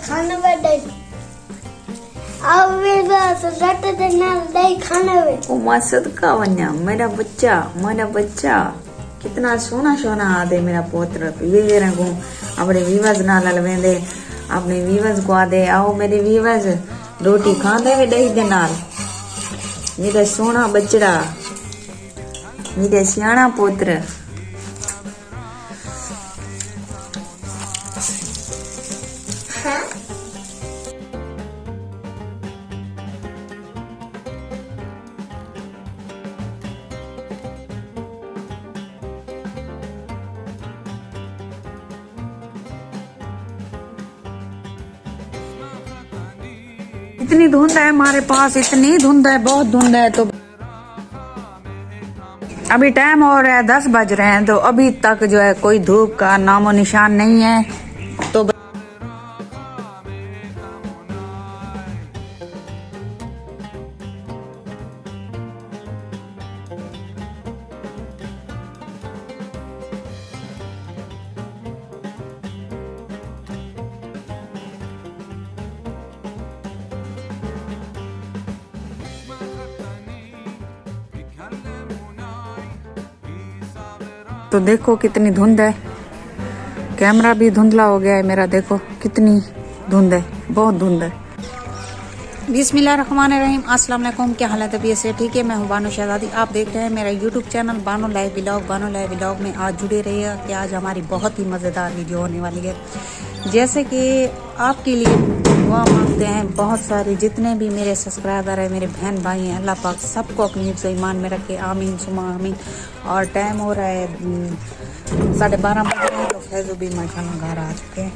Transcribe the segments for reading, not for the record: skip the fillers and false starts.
खाने बैठे ओ मसद का वन्या मेरा बच्चा कितना सोना सोना आदे मेरा पोत्र वे रंगू अपने विवज ना ललवेंदे अपने विवज को आदे आओ मेरे विवज रोटी खांदे वे दही दे नाल मेरा सोना बच्चा मेरा सियाना पोत्र। इतनी धुंध है हमारे पास, इतनी धुंध है, बहुत धुंध है। तो अभी टाइम हो रहा है 10 बज रहे हैं, तो अभी तक जो है कोई धूप का नामो निशान नहीं है। तो देखो कितनी धुंध है, कैमरा भी धुंधला हो गया है मेरा। देखो कितनी धुंध है, बहुत धुंध है। बिस्मिल्लाहिर्रहमानिर्रहीम, अस्सलाम वालेकुम। क्या हाल है? तबीयत से ठीक है? मैं हूँ बानो शहजादी। आप देख रहे हैं मेरा YouTube channel Bano live vlog. Bano live vlog में आज जुड़े रहिएगा कि आज हमारी बहुत ही मज़ेदार वीडियो होने वाली है। जैसे कि आपके लिए दुआ मांगते हैं बहुत सारे, जितने भी मेरे सब्सक्राइबर है, मेरे बहन भाई हैं, अल्लाह पाक सबको अपनी हिफ्ज़ ईमान में रखे, आमीन सुमा आमीन। और टाइम हो रहा है 12:30 बज रहे हैं, तो फैज़ू भी माशाल्लाह घर आ चुके हैं।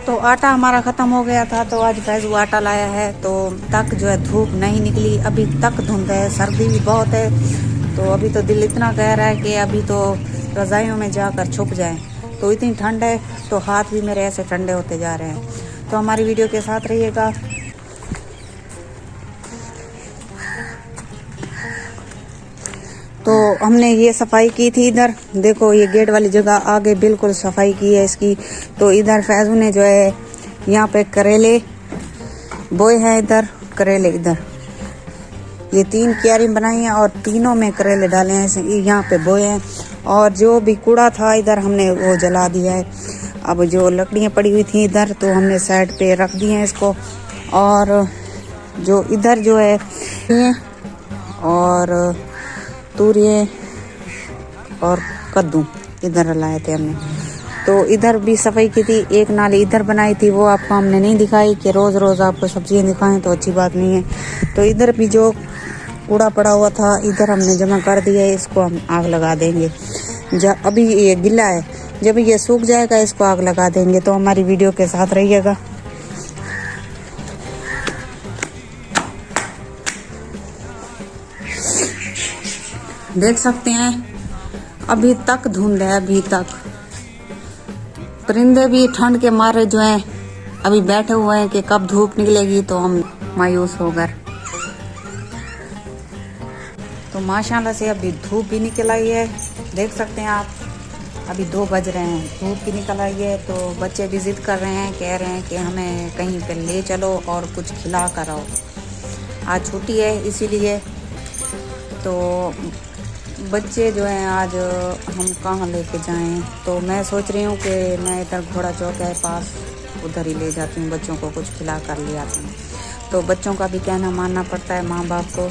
तो आटा हमारा ख़त्म हो गया था, तो आज फैज़ू आटा लाया है। तो तक जो है धूप नहीं निकली, अभी तक धुंध है, सर्दी भी बहुत है। तो अभी तो दिल इतना कह रहा है कि अभी तो रज़ाइयों में जाकर छुप जाएं। तो इतनी ठंड है, तो हाथ भी मेरे ऐसे ठंडे होते जा रहे हैं। तो हमारी वीडियो के साथ रहिएगा। तो हमने ये सफाई की थी इधर, देखो ये गेट वाली जगह आगे बिल्कुल सफाई की है इसकी। तो इधर फैज़ू ने जो है यहाँ पे करेले बोए हैं, इधर करेले, इधर ये 3 क्यारी बनाई हैं और तीनों में करेले डाले हैं, यहाँ पे बोए हैं। और जो भी कूड़ा था इधर हमने वो जला दिया है। अब जो लकड़ियाँ पड़ी हुई थी इधर, तो हमने साइड पे रख दी हैं इसको। और जो इधर जो है और तूरिये और कद्दू इधर लाए थे हमने। तो इधर भी सफाई की थी, एक नाली इधर बनाई थी, वो आपको हमने नहीं दिखाई कि रोज़ रोज़ आपको सब्जियां दिखाएं तो अच्छी बात नहीं है। तो इधर भी जो कूड़ा पड़ा हुआ था इधर हमने जमा कर दिया है, इसको हम आग लगा देंगे। अभी ये गिला है, जब ये सूख जाएगा इसको आग लगा देंगे। तो हमारी वीडियो के साथ रहिएगा। देख सकते हैं अभी तक धुंध है, अभी तक परिंदे भी ठंड के मारे जो हैं अभी बैठे हुए हैं कि कब धूप निकलेगी, तो हम मायूस हो गए। तो माशाल्लाह से अभी धूप भी निकल आई है, देख सकते हैं आप। अभी 2 बज रहे हैं, धूप भी निकल आई है। तो बच्चे भी जिद कर रहे हैं, कह रहे हैं कि हमें कहीं पे ले चलो और कुछ खिला कर आओ। आज छुट्टी है इसीलिए। तो बच्चे जो हैं आज हम कहाँ लेके जाएं, तो मैं सोच रही हूँ कि मैं इधर घोड़ा चौक है पास, उधर ही ले जाती हूँ, बच्चों को कुछ खिला कर ले आती हूँ। तो बच्चों का भी कहना मानना पड़ता है माँ बाप को,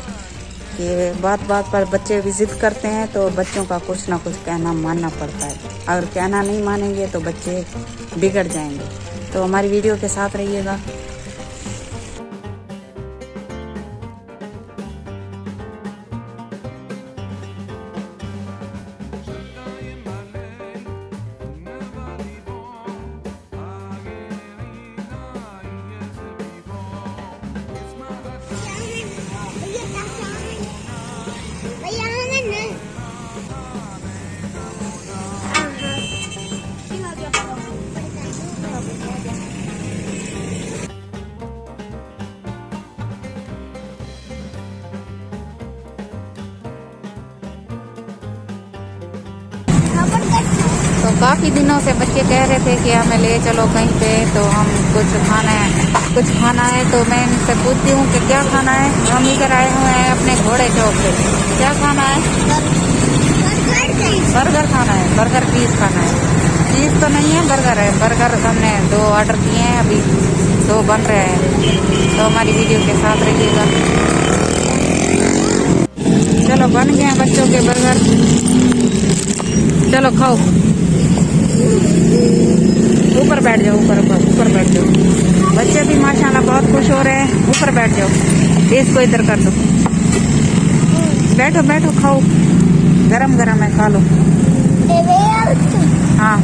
कि बात बात पर बच्चे भी जिद करते हैं, तो बच्चों का कुछ ना कुछ कहना मानना पड़ता है। अगर कहना नहीं मानेंगे तो बच्चे बिगड़ जाएंगे। तो हमारी वीडियो के साथ रहिएगा। तो काफ़ी दिनों से बच्चे कह रहे थे कि हमें ले चलो कहीं पे, तो हम कुछ खाना है। तो मैं इनसे पूछती हूँ कि क्या खाना है। हम इधर आए हुए हैं अपने घोड़े चौक पे। क्या खाना है? बर्गर खाना है। बर्गर पीस खाना है। चीज़ तो नहीं है, बर्गर है। बर्गर हमने 2 ऑर्डर किए हैं, अभी 2 बन रहे हैं। तो हमारी वीडियो के साथ रहिएगा। चलो बन गए हैं बच्चों के बर्गर, चलो खाओ। ऊपर बैठ जाओ, ऊपर बैठ जाओ। बच्चे भी माशाल्लाह बहुत खुश हो रहे हैं। ऊपर बैठ जाओ, इसको इधर कर दो। बैठो बैठो, खाओ, गरम गरम है, खा लो। हाँ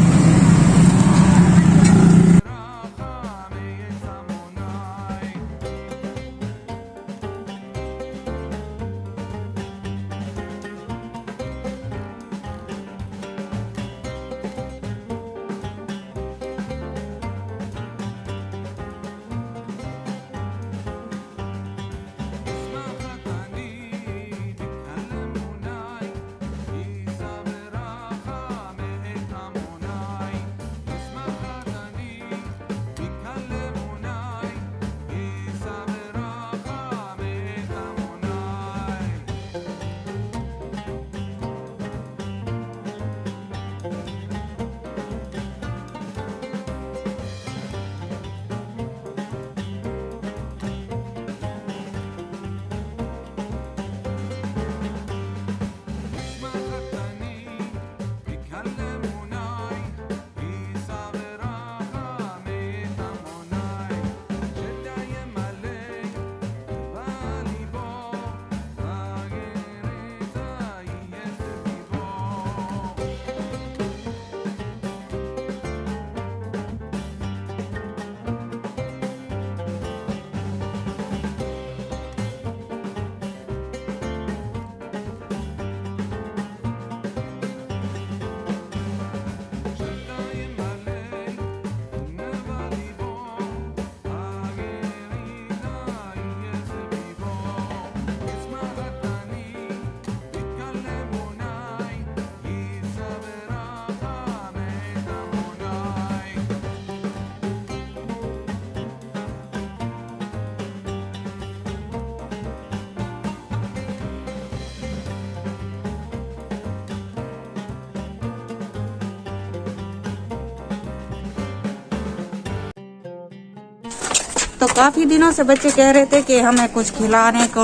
तो काफ़ी दिनों से बच्चे कह रहे थे कि हमें कुछ खिलाने को,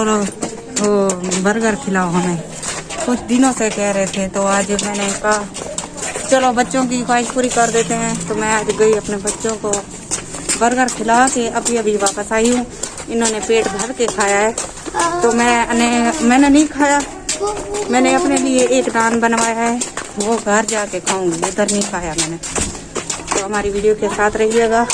बर्गर खिलाओ हमें। कुछ दिनों से कह रहे थे। तो आज मैंने कहा चलो बच्चों की ख्वाहिश पूरी कर देते हैं। तो मैं आज गई अपने बच्चों को बर्गर खिला के अभी वापस आई हूँ। इन्होंने पेट भर के खाया है। तो मैंने नहीं खाया। मैंने अपने लिए एक नान बनवाया है, वो घर जाके खाऊंगी, इधर नहीं खाया मैंने। तो हमारी वीडियो के साथ रहिएगा।